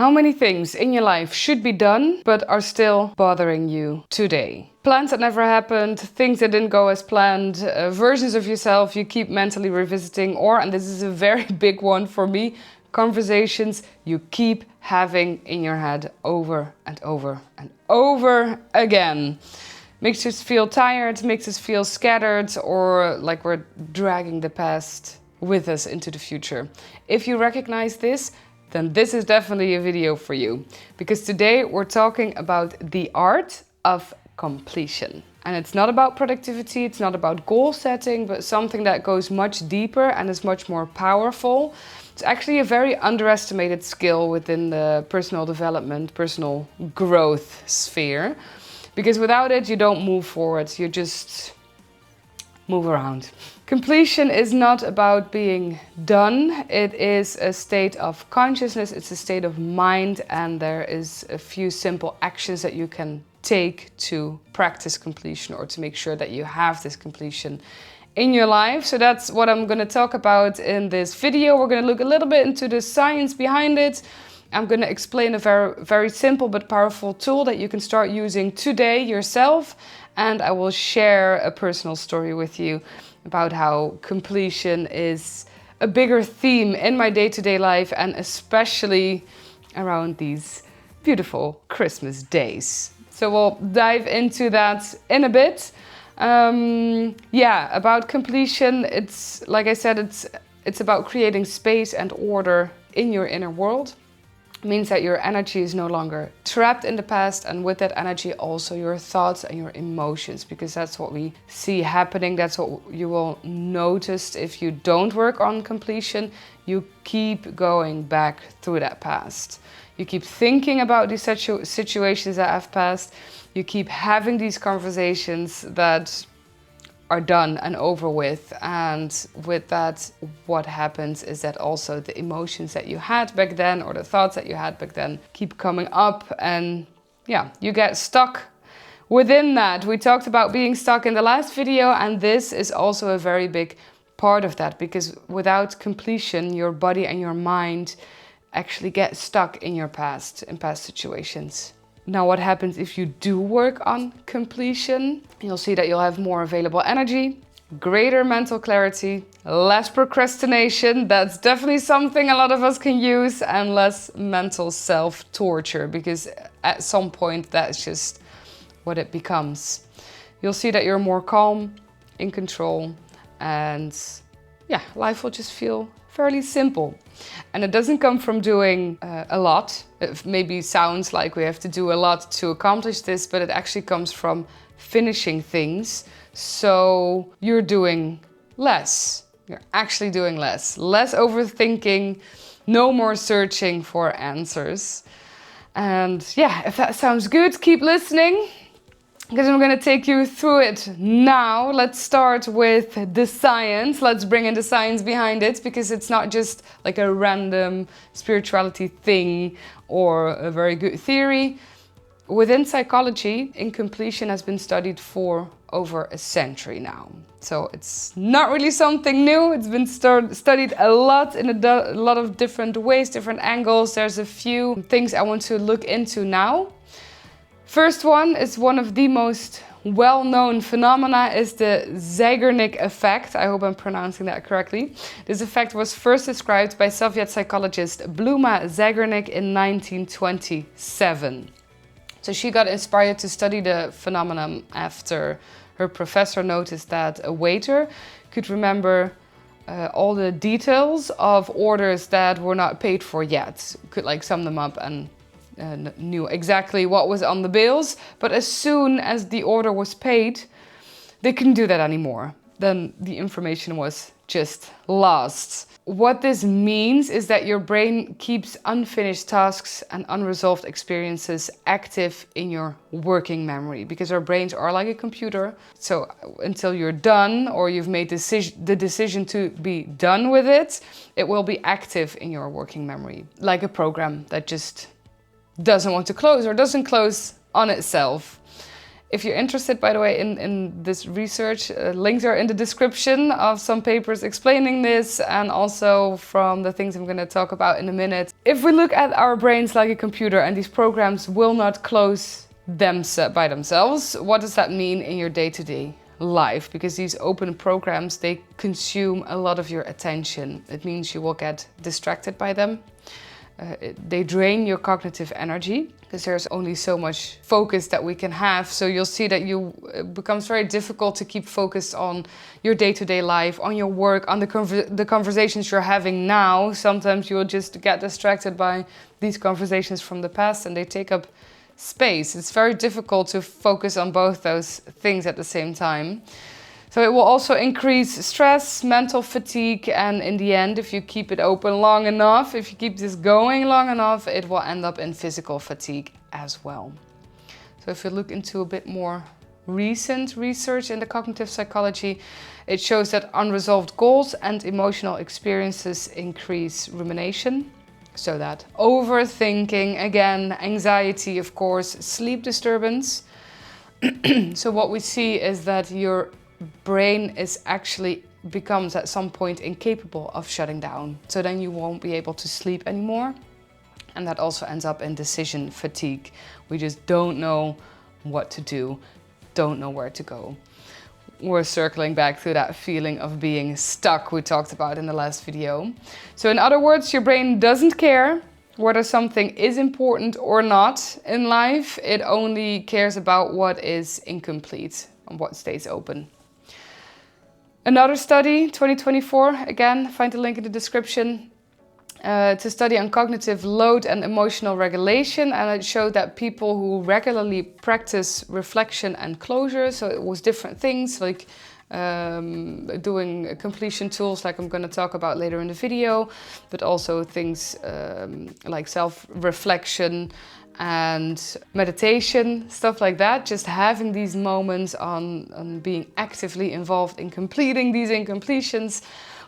How many things in your life should be done but are still bothering you today? Plans that never happened, things that didn't go as planned, versions of yourself you keep mentally revisiting, or, and this is a very big one for me, conversations you keep having in your head over and over and over again. Makes us feel tired, makes us feel scattered, or like we're dragging the past with us into the future. If you recognize this, then this is definitely a video for you. Because today we're talking about the art of completion. And it's not about productivity, it's not about goal setting, but something that goes much deeper and is much more powerful. It's actually a very underestimated skill within the personal development, personal growth sphere. Because without it, you don't move forward, you just move around. Completion is not about being done. It is a state of consciousness, it's a state of mind, and there is a few simple actions that you can take to practice completion or to make sure that you have this completion in your life. So that's what I'm going to talk about in this video. We're going to look a little bit into the science behind it. I'm going to explain a very simple but powerful tool that you can start using today yourself. And I will share a personal story with you about how completion is a bigger theme in my day-to-day life, and especially around these beautiful Christmas days. So we'll dive into that in a bit. About completion, it's like I said, it's about creating space and order in your inner world. It means that your energy is no longer trapped in the past, and with that energy also your thoughts and your emotions, because that's what we see happening. That's what you will notice if you don't work on completion. You keep going back through that past. You keep thinking about these situations that have passed. You keep having these conversations that are done and over with, and with that, what happens is that also the emotions that you had back then or the thoughts that you had back then keep coming up, and you get stuck within that. We talked about being stuck in the last video, and this is also a very big part of that, because without completion, your body and your mind actually get stuck in your past, in past situations. Now, what happens if you do work on completion? You'll see that you'll have more available energy, greater mental clarity, less procrastination. That's definitely something a lot of us can use, and less mental self-torture, because at some point that's just what it becomes. You'll see that you're more calm, in control, and life will just feel fairly simple. And it doesn't come from doing a lot. It maybe sounds like we have to do a lot to accomplish this, but it actually comes from finishing things. So you're doing less. You're actually doing less. Less overthinking, no more searching for answers. And if that sounds good, keep listening, because I'm going to take you through it now. Let's start with the science. Let's bring in the science behind it, because it's not just like a random spirituality thing or a very good theory. Within psychology, incompletion has been studied for over a century now. So it's not really something new. It's been studied a lot in a lot of different ways, different angles. There's a few things I want to look into now. First one is one of the most well-known phenomena is the Zeigarnik effect. I hope I'm pronouncing that correctly. This effect was first described by Soviet psychologist Bluma Zeigarnik in 1927. So she got inspired to study the phenomenon after her professor noticed that a waiter could remember all the details of orders that were not paid for yet. Could like sum them up and knew exactly what was on the bills, but as soon as the order was paid, they couldn't do that anymore. Then the information was just lost. What this means is that your brain keeps unfinished tasks and unresolved experiences active in your working memory, because our brains are like a computer. So until you're done, or you've made the decision to be done with it, it will be active in your working memory, like a program that just doesn't want to close or doesn't close on itself. If you're interested, by the way, in this research, links are in the description of some papers explaining this, and also from the things I'm going to talk about in a minute. If we look at our brains like a computer and these programs will not close by themselves, what does that mean in your day-to-day life? Because these open programs, they consume a lot of your attention. It means you will get distracted by them. They drain your cognitive energy because there's only so much focus that we can have. So you'll see that it becomes very difficult to keep focused on your day-to-day life, on your work, on the conversations you're having now. Sometimes you'll just get distracted by these conversations from the past and they take up space. It's very difficult to focus on both those things at the same time. So it will also increase stress, mental fatigue, and in the end, if you keep it open long enough, if you keep this going long enough, it will end up in physical fatigue as well. So if you look into a bit more recent research in the cognitive psychology, it shows that unresolved goals and emotional experiences increase rumination. So that overthinking, again, anxiety, of course, sleep disturbance. So what we see is that your brain becomes at some point incapable of shutting down. So then you won't be able to sleep anymore. And that also ends up in decision fatigue. We just don't know what to do, don't know where to go. We're circling back to that feeling of being stuck we talked about in the last video. So in other words, your brain doesn't care whether something is important or not in life. It only cares about what is incomplete and what stays open. Another study, 2024, again, find the link in the description, to study on cognitive load and emotional regulation, and it showed that people who regularly practice reflection and closure, so it was different things like doing completion tools like I'm going to talk about later in the video, but also things like self-reflection and meditation, stuff like that. Just having these moments on being actively involved in completing these incompletions.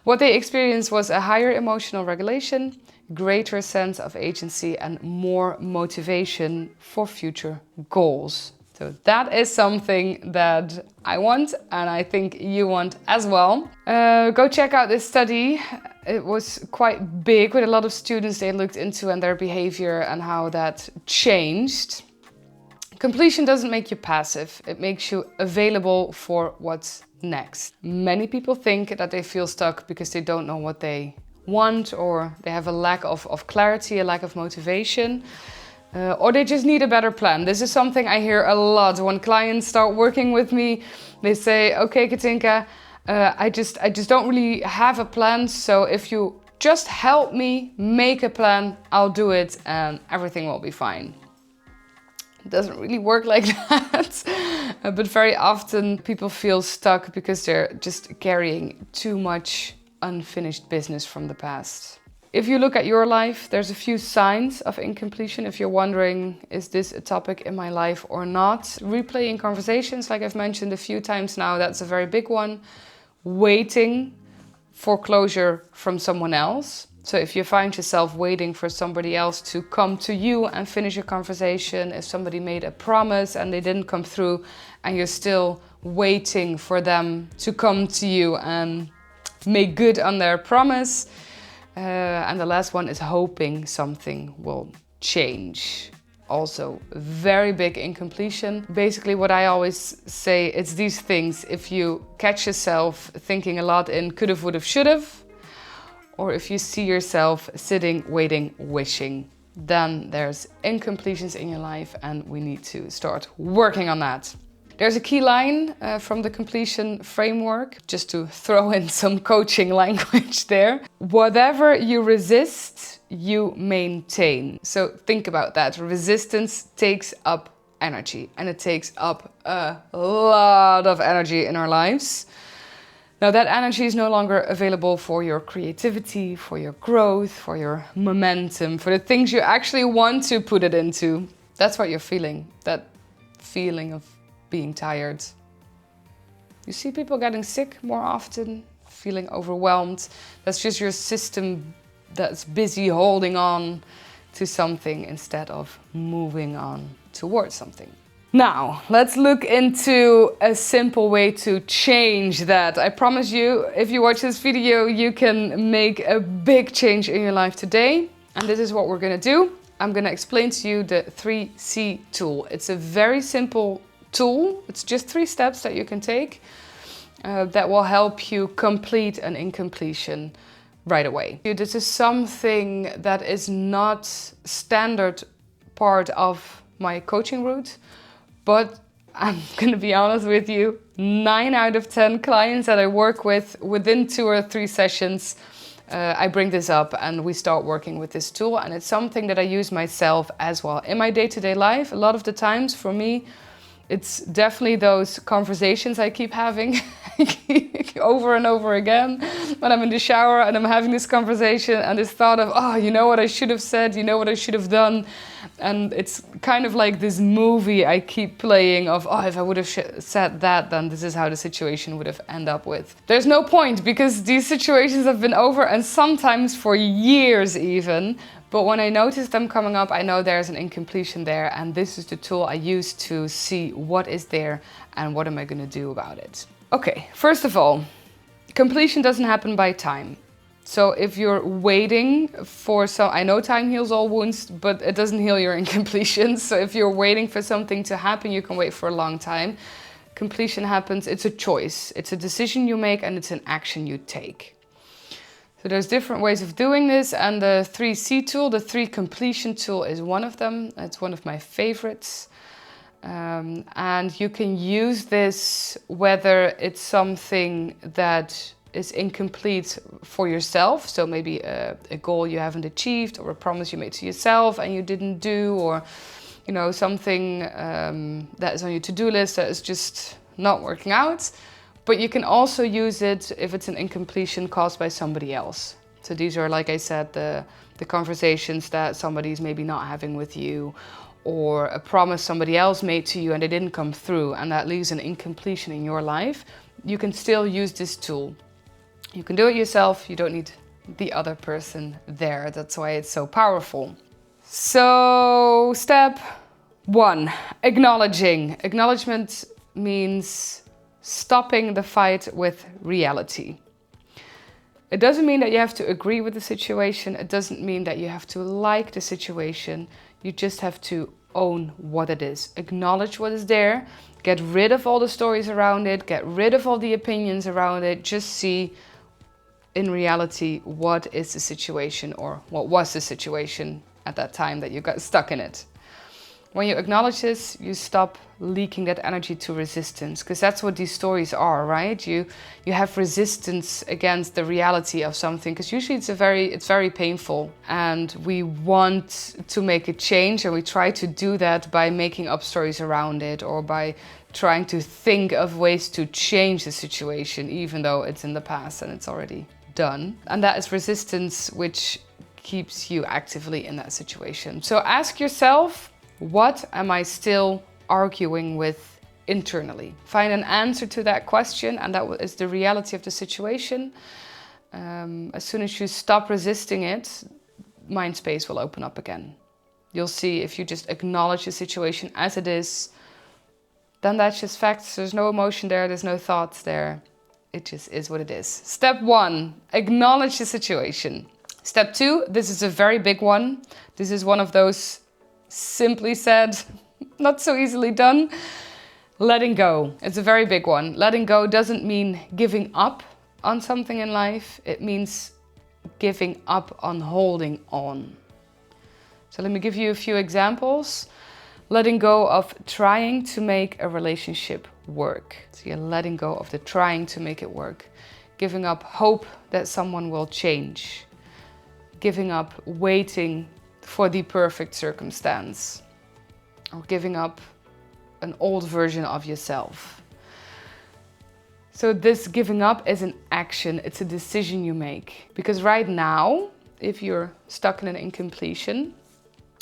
What they experienced was a higher emotional regulation, greater sense of agency, and more motivation for future goals. So that is something that I want, and I think you want as well. Go check out this study. It was quite big with a lot of students they looked into and their behavior and how that changed. Completion doesn't make you passive. It makes you available for what's next. Many people think that they feel stuck because they don't know what they want, or they have a lack of clarity, a lack of motivation. Or they just need a better plan. This is something I hear a lot when clients start working with me. They say, okay, Katinka, I just don't really have a plan. So if you just help me make a plan, I'll do it and everything will be fine. It doesn't really work like that. But very often people feel stuck because they're just carrying too much unfinished business from the past. If you look at your life, there's a few signs of incompletion. If you're wondering, is this a topic in my life or not? Replaying conversations, like I've mentioned a few times now, that's a very big one. Waiting for closure from someone else. So if you find yourself waiting for somebody else to come to you and finish a conversation, if somebody made a promise and they didn't come through and you're still waiting for them to come to you and make good on their promise. And the last one is hoping something will change. Also very big incompletion. Basically what I always say, it's these things. If you catch yourself thinking a lot in could've, would've, should've, or if you see yourself sitting, waiting, wishing, then there's incompletions in your life and we need to start working on that. There's a key line from the completion framework, just to throw in some coaching language there. Whatever you resist, you maintain. So think about that. Resistance takes up energy, and it takes up a lot of energy in our lives. Now that energy is no longer available for your creativity, for your growth, for your momentum, for the things you actually want to put it into. That's what you're feeling, that feeling of being tired. You see people getting sick more often, feeling overwhelmed. That's just your system that's busy holding on to something instead of moving on towards something. Now, let's look into a simple way to change that. I promise you, if you watch this video, you can make a big change in your life today. And this is what we're gonna do. I'm gonna explain to you the 3C tool. It's a very simple tool. It's just 3 steps that you can take that will help you complete an incompletion right away. This is something that is not standard part of my coaching route. But I'm gonna be honest with you, 9 out of 10 clients that I work with, within 2 or 3 sessions, I bring this up and we start working with this tool. And it's something that I use myself as well. In my day-to-day life, a lot of the times for me, it's definitely those conversations I keep having over and over again when I'm in the shower and I'm having this conversation and this thought of, oh, you know what I should have said, you know what I should have done. And it's kind of like this movie I keep playing of, oh, if I would have said that, then this is how the situation would have ended up with. There's no point because these situations have been over and sometimes for years even. But when I notice them coming up, I know there's an incompletion there, and this is the tool I use to see what is there and what am I going to do about it. Okay, first of all, completion doesn't happen by time. So if you're waiting for I know time heals all wounds, but it doesn't heal your incompletions. So if you're waiting for something to happen, you can wait for a long time. Completion happens, it's a choice. It's a decision you make and it's an action you take. So there's different ways of doing this, and the 3C tool, the 3 completion tool, is one of them. It's one of my favorites. And you can use this whether it's something that is incomplete for yourself. So maybe a goal you haven't achieved, or a promise you made to yourself and you didn't do, or you know, something that is on your to-do list that is just not working out. But you can also use it if it's an incompletion caused by somebody else. So these are, like I said, the conversations that somebody's maybe not having with you, or a promise somebody else made to you and they didn't come through, and that leaves an incompletion in your life. You can still use this tool. You can do it yourself, you don't need the other person there. That's why it's so powerful. So step 1, acknowledging. Acknowledgement means stopping the fight with reality. It doesn't mean that you have to agree with the situation. It doesn't mean that you have to like the situation. You just have to own what it is. Acknowledge what is there. Get rid of all the stories around it. Get rid of all the opinions around it. Just see in reality what is the situation, or what was the situation at that time that you got stuck in it. When you acknowledge this, you stop leaking that energy to resistance, because that's what these stories are, right? You have resistance against the reality of something, because usually it's very painful, and we want to make a change, and we try to do that by making up stories around it, or by trying to think of ways to change the situation, even though it's in the past and it's already done. And that is resistance, which keeps you actively in that situation. So ask yourself, what am I still arguing with internally? Find an answer to that question, and that is the reality of the situation. As soon as you stop resisting it, mind space will open up again. You'll see, if you just acknowledge the situation as it is, then that's just facts. There's no emotion there, there's no thoughts there. It just is what it is. Step 1, acknowledge the situation. Step 2, this is a very big one. This is one of those, simply said, not so easily done. Letting go. It's a very big one. Letting go doesn't mean giving up on something in life. It means giving up on holding on. So let me give you a few examples. Letting go of trying to make a relationship work. So you're letting go of the trying to make it work. Giving up hope that someone will change. Giving up waiting for the perfect circumstance, or giving up an old version of yourself. So this giving up is an action, it's a decision you make. Because right now, if you're stuck in an incompletion,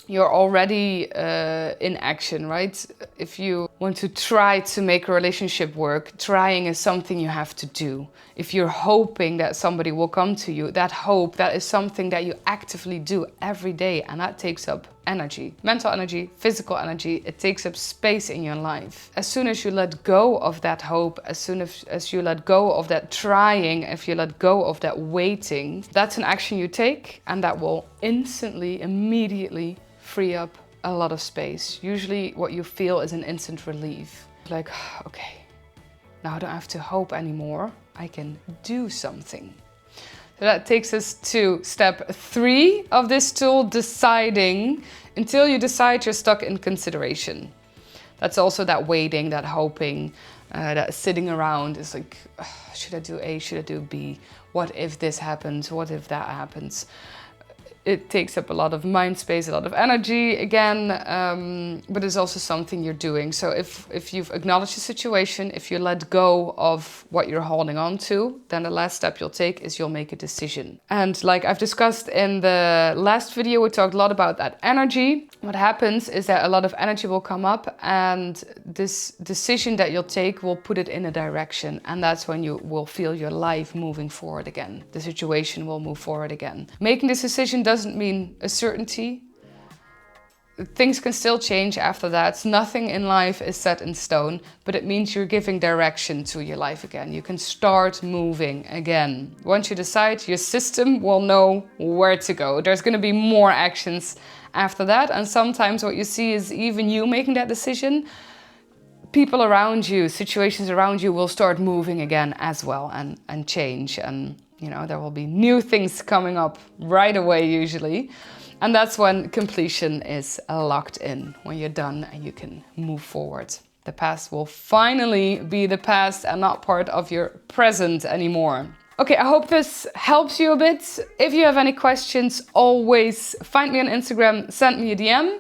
you're already in action, right? If you want to try to make a relationship work, trying is something you have to do. If you're hoping that somebody will come to you, that hope, that is something that you actively do every day, and that takes up energy, mental energy, physical energy. It takes up space in your life. As soon as you let go of that hope, as soon as you let go of that trying, if you let go of that waiting, that's an action you take, and that will instantly, immediately free up a lot of space. Usually what you feel is an instant relief. Like, okay, now I don't have to hope anymore. I can do something. So that takes us to step 3 of this tool, deciding. Until you decide, you're stuck in consideration. That's also that waiting, that hoping, that sitting around is like, should I do A, should I do B? What if this happens? What if that happens? It takes up a lot of mind space, a lot of energy again, but it's also something you're doing. So if you've acknowledged the situation, if you let go of what you're holding on to, then the last step you'll take is you'll make a decision. And like I've discussed in the last video, we talked a lot about that energy. What happens is that a lot of energy will come up, and this decision that you'll take will put it in a direction. And that's when you will feel your life moving forward again. The situation will move forward again. Making this decision doesn't mean a certainty. Things can still change after that. Nothing in life is set in stone, but it means you're giving direction to your life again. You can start moving again. Once you decide, your system will know where to go. There's going to be more actions after that, and sometimes what you see is even you making that decision, people around you, situations around you will start moving again as well, and change, and you know, there will be new things coming up right away usually. And that's when completion is locked in, when you're done and you can move forward. The past will finally be the past and not part of your present anymore. Okay, I hope this helps you a bit. If you have any questions, always find me on Instagram, send me a DM,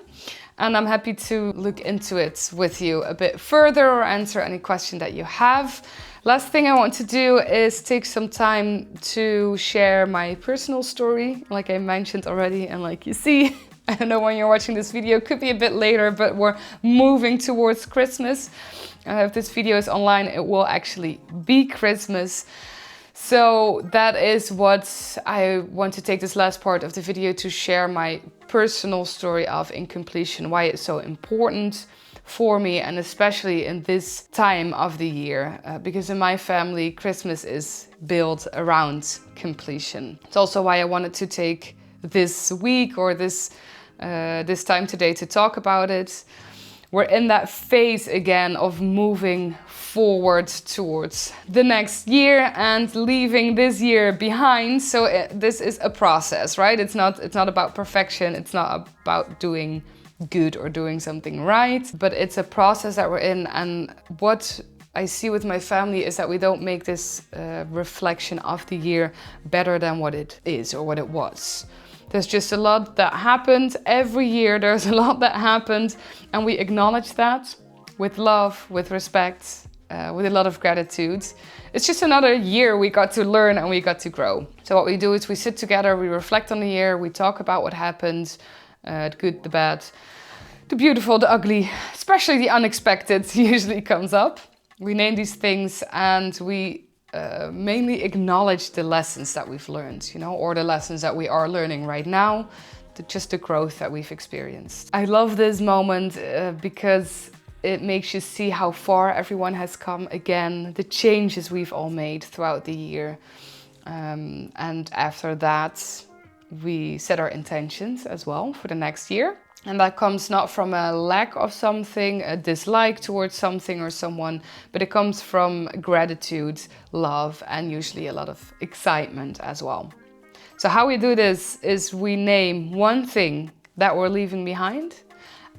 and I'm happy to look into it with you a bit further or answer any question that you have. Last thing I want to do is take some time to share my personal story, like I mentioned already, and like you see, I don't know when you're watching this video, it could be a bit later, but we're moving towards Christmas. If this video is online, it will actually be Christmas. So that is what I want to take this last part of the video to share my personal story of incompletion, why it's so important for me, and especially in this time of the year, because in my family, Christmas is built around completion. It's also why I wanted to take this week or this time today to talk about it. We're in that phase again of moving forward towards the next year and leaving this year behind. So this is a process, right? It's not about perfection. It's not about doing good or doing something right, but it's a process that we're in. And what I see with my family is that we don't make this reflection of the year better than what it is or what it was. There's just a lot that happened. Every year there's a lot that happened, and we acknowledge that with love, with respect, with a lot of gratitude. It's just another year we got to learn and we got to grow. So what we do is we sit together, we reflect on the year, we talk about what happened, the good, the bad, the beautiful, the ugly, especially the unexpected usually comes up. We name these things, and we mainly acknowledge the lessons that we've learned, you know, or the lessons that we are learning right now, just the growth that we've experienced. I love this moment because it makes you see how far everyone has come again, the changes we've all made throughout the year. And after that, we set our intentions as well for the next year. And that comes not from a lack of something, a dislike towards something or someone, but it comes from gratitude, love, and usually a lot of excitement as well. So how we do this is we name one thing that we're leaving behind,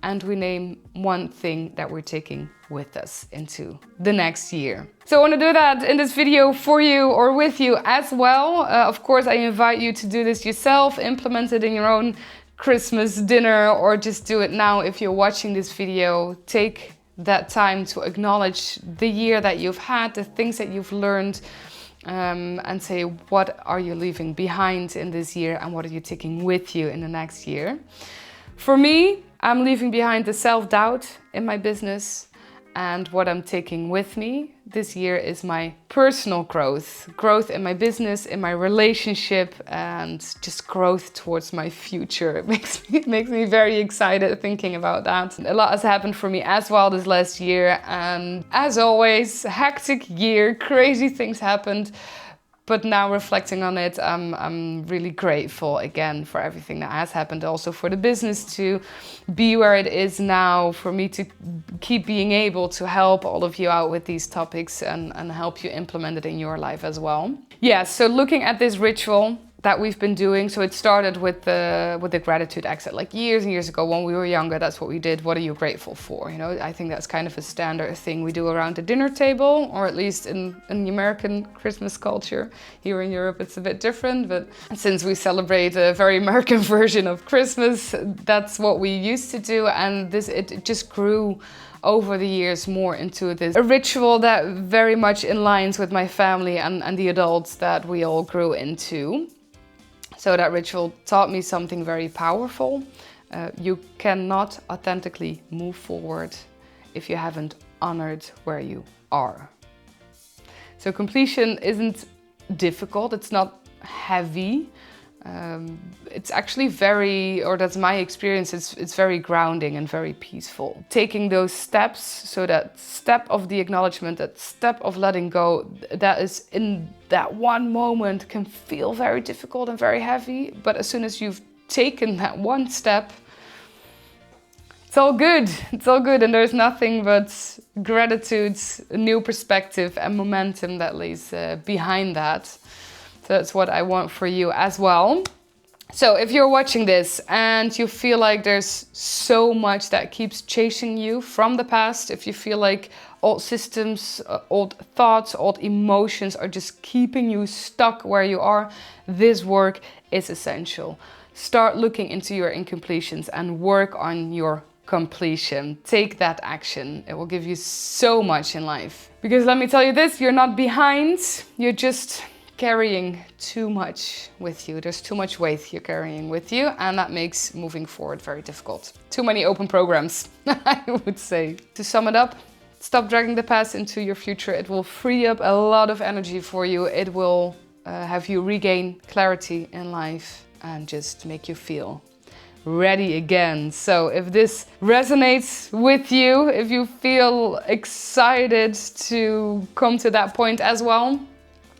and we name one thing that we're taking with us into the next year. So I want to do that in this video for you or with you as well. Of course, I invite you to do this yourself, implement it in your own Christmas dinner, or just do it now if you're watching this video. Take that time to acknowledge the year that you've had, the things that you've learned, and say, what are you leaving behind in this year and what are you taking with you in the next year? For me, I'm leaving behind the self-doubt in my business, and what I'm taking with me this year is my personal growth in my business, in my relationship, and just growth towards my future. It makes me very excited thinking about that. A lot has happened for me as well this last year, and as always, hectic year, crazy things happened. But now reflecting on it, I'm really grateful again for everything that has happened. Also for the business to be where it is now, for me to keep being able to help all of you out with these topics and help you implement it in your life as well. Yeah, so looking at this ritual that we've been doing. So it started with the gratitude exit, like years and years ago when we were younger. That's what we did. What are you grateful for? You know, I think that's kind of a standard thing we do around the dinner table, or at least in the American Christmas culture. Here in Europe, it's a bit different, but since we celebrate a very American version of Christmas, that's what we used to do. And it just grew over the years more into this a ritual that very much aligns with my family and the adults that we all grew into. So that ritual taught me something very powerful. You cannot authentically move forward if you haven't honored where you are. So completion isn't difficult, it's not heavy. It's actually very, or that's my experience, it's very grounding and very peaceful. Taking those steps, so that step of the acknowledgement, that step of letting go, that is in that one moment can feel very difficult and very heavy, but as soon as you've taken that one step, it's all good. It's all good, and there's nothing but gratitude, a new perspective and momentum that lays behind that. So that's what I want for you as well. So if you're watching this and you feel like there's so much that keeps chasing you from the past, if you feel like old systems, old thoughts, old emotions are just keeping you stuck where you are, this work is essential. Start looking into your incompletions and work on your completion. Take that action. It will give you so much in life. Because let me tell you this, you're not behind, you're just carrying too much with you. There's too much weight you're carrying with you, and that makes moving forward very difficult. Too many open programs, I would say. To sum it up, stop dragging the past into your future. It will free up a lot of energy for you. It will have you regain clarity in life and just make you feel ready again. So if this resonates with you, if you feel excited to come to that point as well,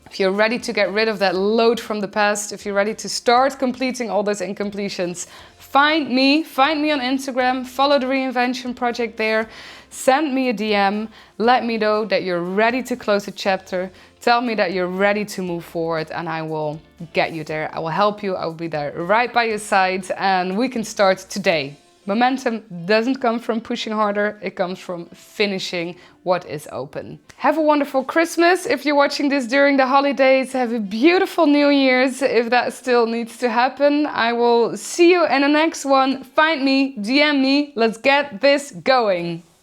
if you're ready to get rid of that load from the past, if you're ready to start completing all those incompletions, find me on Instagram, follow the Reinvention Project there, send me a DM, let me know that you're ready to close a chapter, tell me that you're ready to move forward, and I will get you there. I will help you, I will be there right by your side, and we can start today. Momentum doesn't come from pushing harder, it comes from finishing what is open. Have a wonderful Christmas if you're watching this during the holidays. Have a beautiful New Year's if that still needs to happen. I will see you in the next one. Find me, DM me, let's get this going.